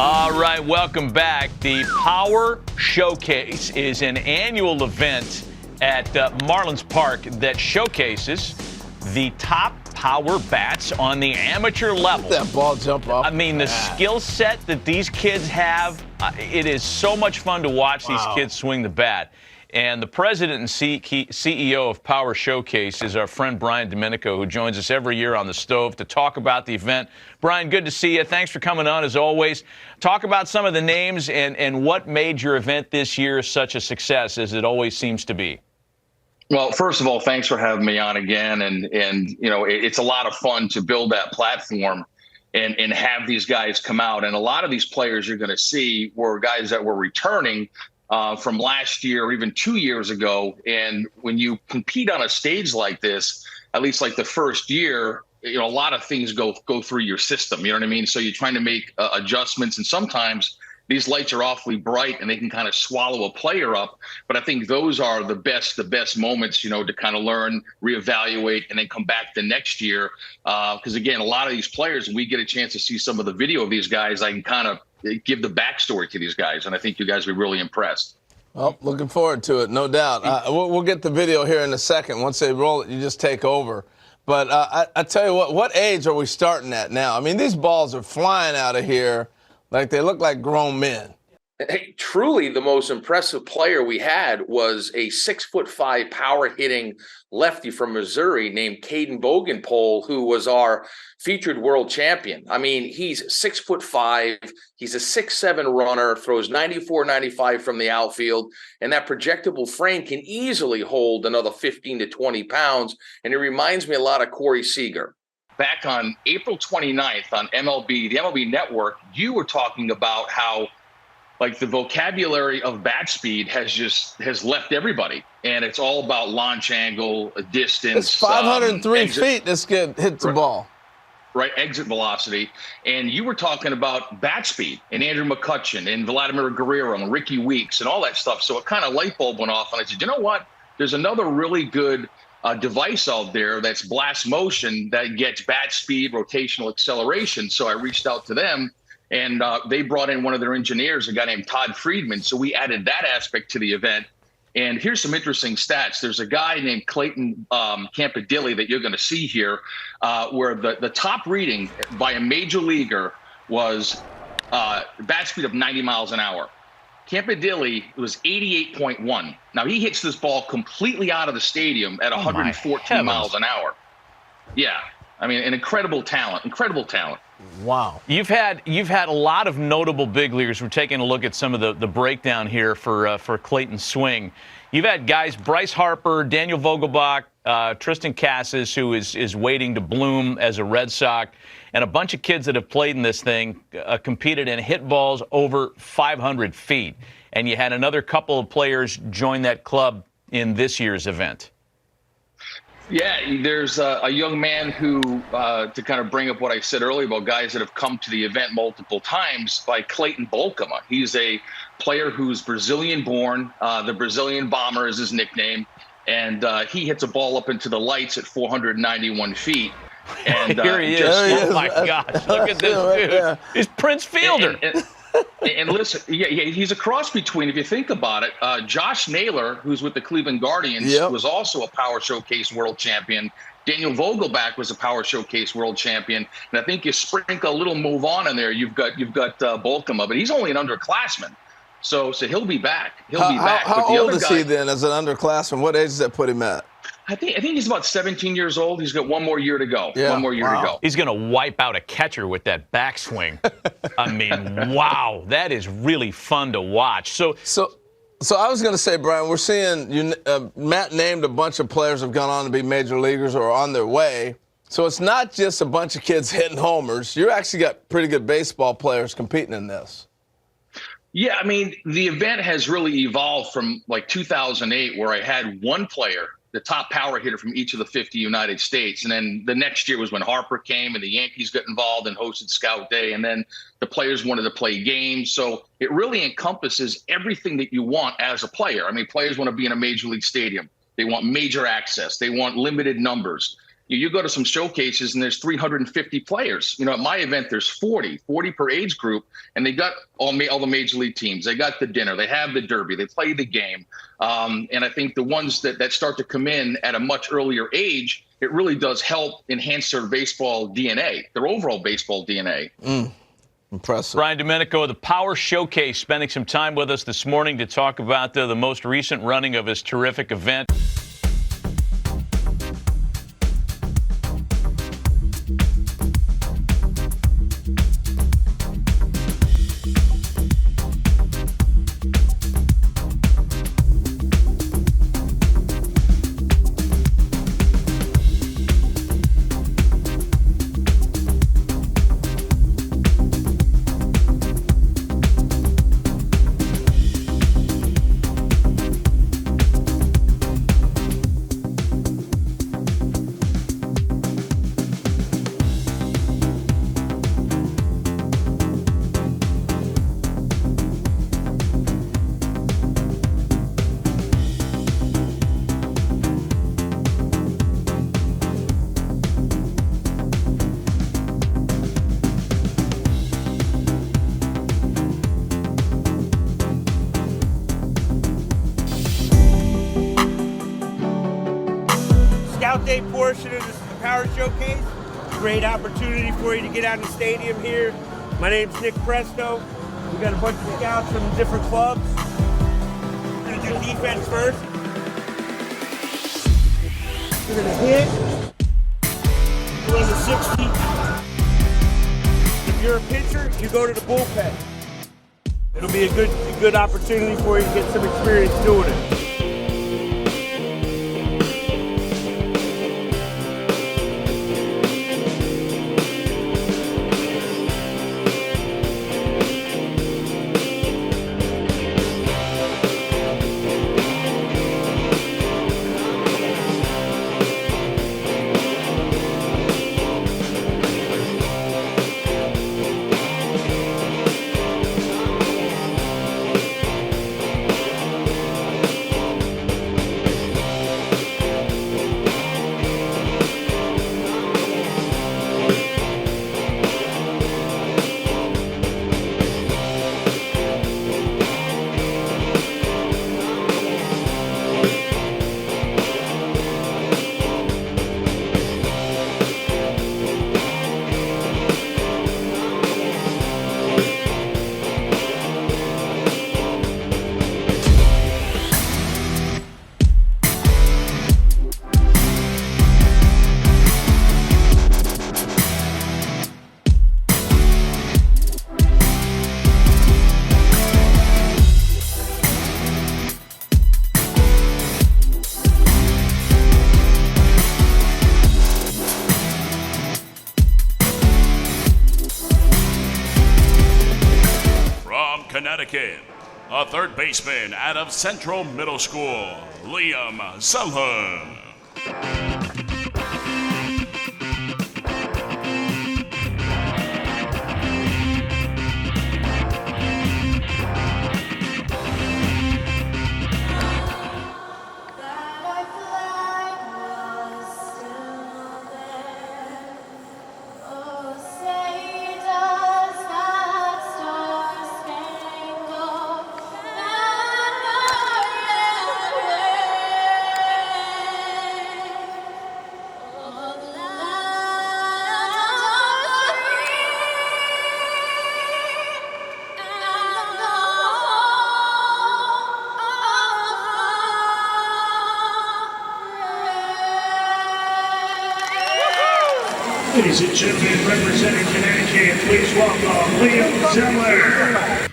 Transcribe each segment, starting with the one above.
All right, welcome back. The Power Showcase is an annual event at Marlins Park that showcases the top power bats on the amateur level. That ball jump off. I mean, the skill set that these kids have, it is so much fun to watch these kids swing the bat. And the president and CEO of Power Showcase is our friend Brian Domenico, who joins us every year on the stove to talk about the event. Brian, good to see you. Thanks for coming on, as always. Talk about some of the names and what made your event this year such a success, as it always seems to be. Well, first of all, thanks for having me on again. And you know, it's a lot of fun to build that platform and have these guys come out. And a lot of these players you're going to see were guys that were returning from last year or even 2 years ago. And when you compete on a stage like this, at least like the first year, you know, a lot of things go through your system. You know what I mean? So you're trying to make adjustments, and sometimes these lights are awfully bright and they can kind of swallow a player up. But I think those are the best moments, you know, to kind of learn, reevaluate, and then come back the next year. Because again, a lot of these players, when we get a chance to see some of the video of these guys, I can kind of give the backstory to these guys, and I think you guys will be really impressed. Well, looking forward to it, no doubt. We'll get the video here in a second. Once they roll it, you just take over. But I tell you what age are we starting at now? I mean, these balls are flying out of here like they look like grown men. Hey, truly the most impressive player we had was a 6'5" power hitting lefty from Missouri named Caden Bogenpole, who was our featured world champion. I mean, he's 6'5", he's a 6'7" runner, throws 94, 95 from the outfield, and that projectable frame can easily hold another 15 to 20 pounds. And it reminds me a lot of Corey Seager. Back on April 29th on the MLB Network, you were talking about how like the vocabulary of bat speed has left everybody, and it's all about launch angle, distance. It's 503 feet. This kid hits the ball. Right, exit velocity. And you were talking about bat speed and Andrew McCutchen and Vladimir Guerrero and Ricky Weeks and all that stuff. So it kind of light bulb went off, and I said, you know what? There's another really good device out there that's blast motion that gets bat speed, rotational acceleration. So I reached out to them. And they brought in one of their engineers, a guy named Todd Friedman. So we added that aspect to the event. And here's some interesting stats. There's a guy named Clayton Campadilli that you're going to see here, where the top reading by a major leaguer was bat speed of 90 miles an hour. Campadilli was 88.1. Now, he hits this ball completely out of the stadium at 114 miles an hour. Yeah. I mean, an incredible talent. Wow. You've had a lot of notable big leaguers. We're taking a look at some of the breakdown here for Clayton's swing. You've had guys, Bryce Harper, Daniel Vogelbach, Tristan Casas, who is waiting to bloom as a Red Sox, and a bunch of kids that have played in this thing, competed and hit balls over 500 feet. And you had another couple of players join that club in this year's event. Yeah, there's a young man who, to kind of bring up what I said earlier about guys that have come to the event multiple times, by Clayton Bolkema. He's a player who's Brazilian-born. The Brazilian Bomber is his nickname. And he hits a ball up into the lights at 491 feet. And here he is. Oh, my gosh. Look at this dude. He's Prince Fielder. And listen, he's a cross between, if you think about it, Josh Naylor, who's with the Cleveland Guardians, was also a Power Showcase world champion. Daniel Vogelbach was a Power Showcase world champion. And I think you sprinkle a little move on in there, you've got Bolkema, but he's only an underclassman. So he'll be back. He'll be back. How old is he then as an underclassman? What age does that put him at? I think he's about 17 years old. He's got one more year to go. Yeah. One more year to go. He's going to wipe out a catcher with that backswing. I mean, wow, that is really fun to watch. So I was going to say, Brian, we're seeing Matt named a bunch of players have gone on to be major leaguers or are on their way. So it's not just a bunch of kids hitting homers. You actually got pretty good baseball players competing in this. Yeah, I mean, the event has really evolved from like 2008, where I had one player, the top power hitter from each of the 50 United States. And then the next year was when Harper came and the Yankees got involved and hosted Scout Day. And then the players wanted to play games. So it really encompasses everything that you want as a player. I mean, players want to be in a major league stadium. They want major access. They want limited numbers. You go to some showcases and there's 350 players. At my event, there's 40 per age group, and they got all the major league teams. They got the dinner, they have the derby, they play the game. And I think the ones that start to come in at a much earlier age, it really does help enhance their baseball DNA, their overall baseball DNA. Impressive. Brian Domenico of the Power Showcase spending some time with us this morning to talk about the most recent running of his terrific event. Scout Day portion of the Power Showcase. Great opportunity for you to get out in the stadium here. My name's Nick Presto. We got a bunch of scouts from different clubs. We're gonna do defense first. We're gonna hit. Run the 60. If you're a pitcher, you go to the bullpen. It'll be a good opportunity for you to get some experience doing it. Connecticut, a third baseman out of Central Middle School, Liam Zeller. Ladies and gentlemen, representing Connecticut, please welcome Liam Zeller.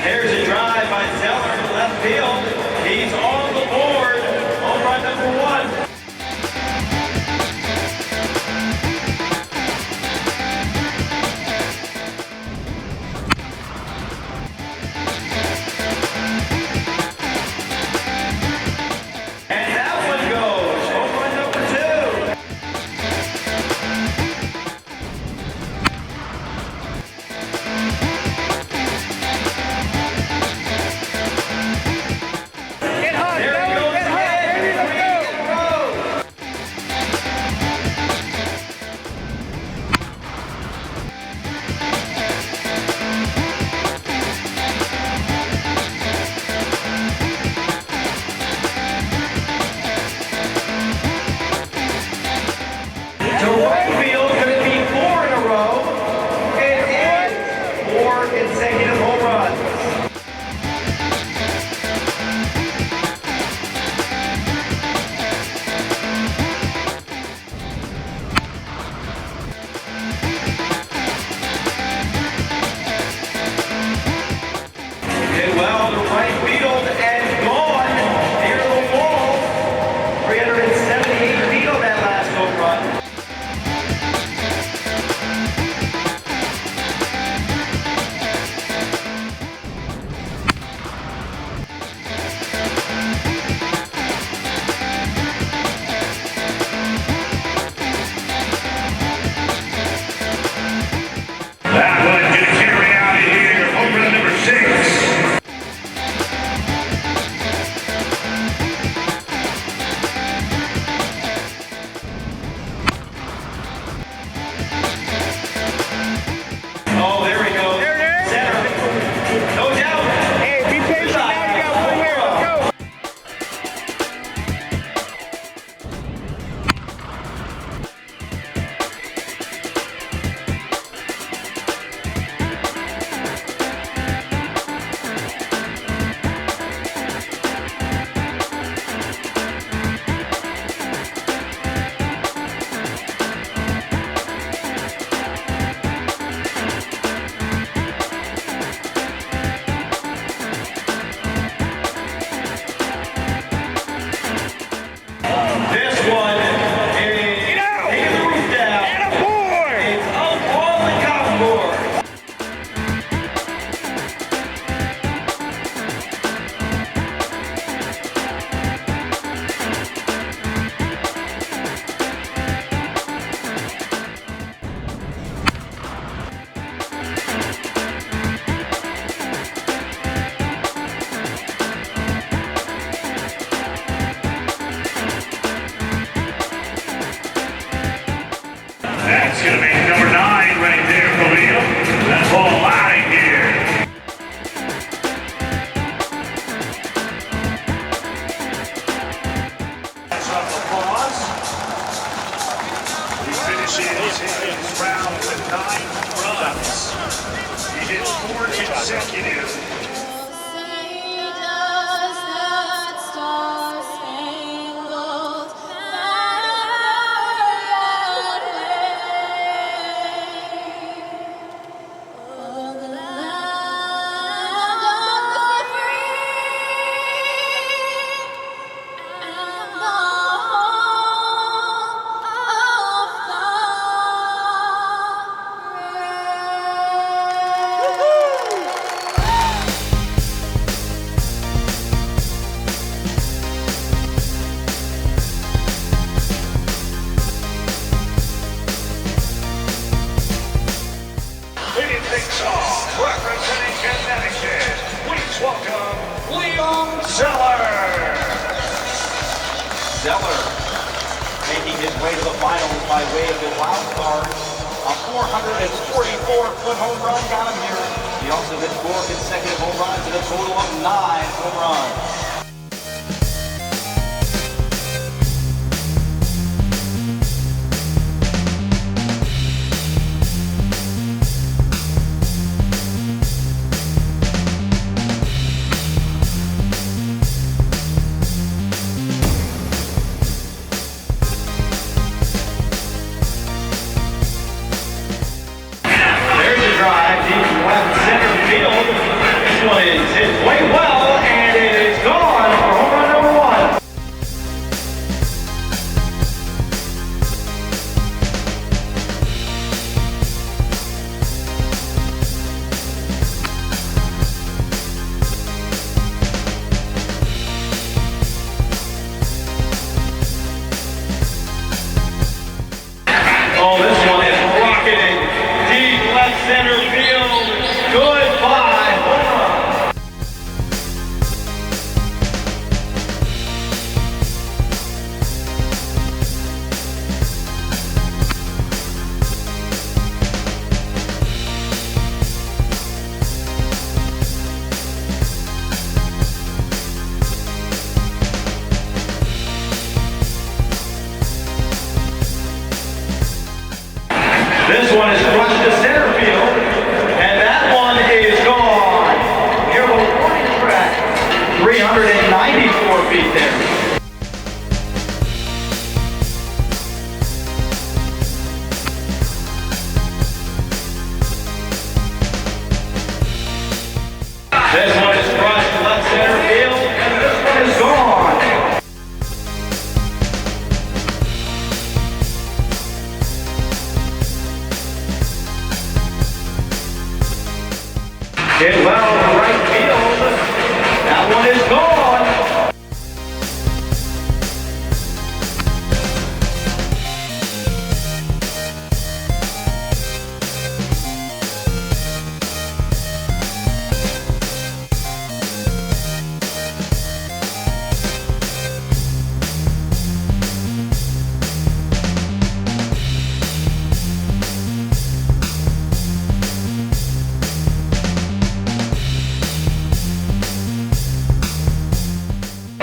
There's a drive by Zeller to left field. He's on the board. Home run number 1. And that one goes Hit well to right field and gone near the wall. 378 feet on that last home run. That one gonna carry out of here. Home run number 6. Oh, there we go. There it is. Center. No doubt. Hey, be patient now. You got one here. Let's go. This one is taking the roof down. It's up on the golf board. That's gonna make number 9 right there for Liam. That ball out of here. That's up applause. He finishes his round with 9 runs. He hit 4 consecutive. Leading things off, representing Connecticut, please welcome Liam Zeller. Zeller making his way to the finals by way of the wild card. A 444-foot home run got him here. He also hit 4 consecutive home runs and a total of 9 home runs. There's a drive deep left center field. This one is hit way well, and it is gone for home run number 1. Oh, this one is rocketing deep left center field. Goodbye, home run. This one is crushed to center field, and that one is gone. Near the warning track, 394 feet there. This one is crushed left center field, and this one is gone. Hit well to right field. That one is gone.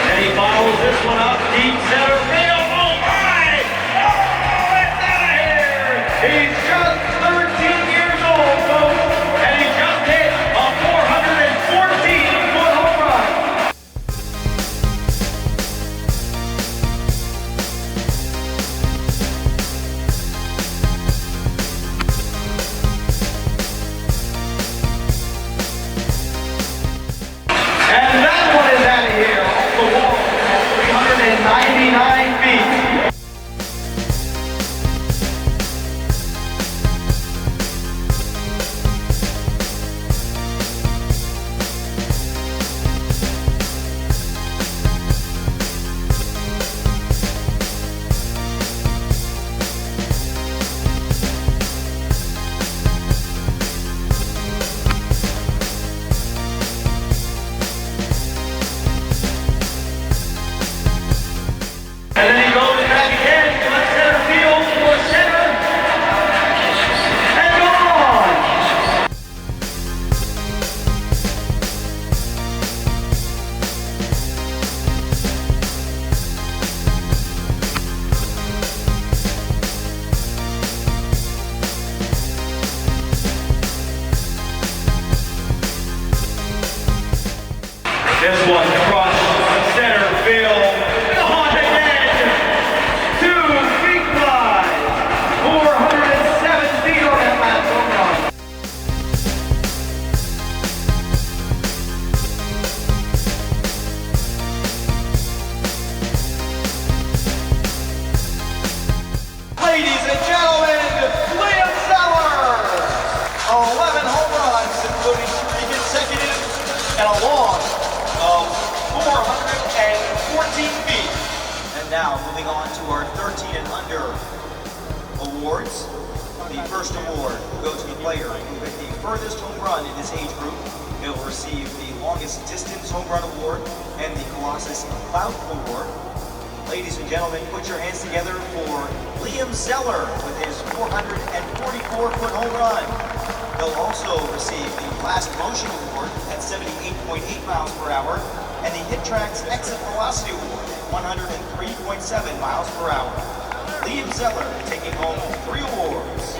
And he follows this one up deep center field. Oh my! Oh, it's out of here! He's just 13 years old, folks, and he just hit a 414-foot home run. And that one is out of here off the wall, 399 feet. And then he goes back again to left center field for center. And gone! This one crushed center field. Gone again. 2 feet wide. 407 feet on that last home run. Ladies and gentlemen, Liam Zeller. 11 home runs, including 3 consecutive and a long of 414 feet. And now moving on to our 13 and under awards. The first award will go to the player who hit the furthest home run in his age group. He'll receive the longest distance home run award and the Colossus of Clout award. Ladies and gentlemen, put your hands together for Liam Zeller with his 444-foot home run. He'll also receive the Blast Motion Award at 78.8 miles per hour and the Hit Trax Exit Velocity Award at 103.7 miles per hour. Liam Zeller taking home 3 awards.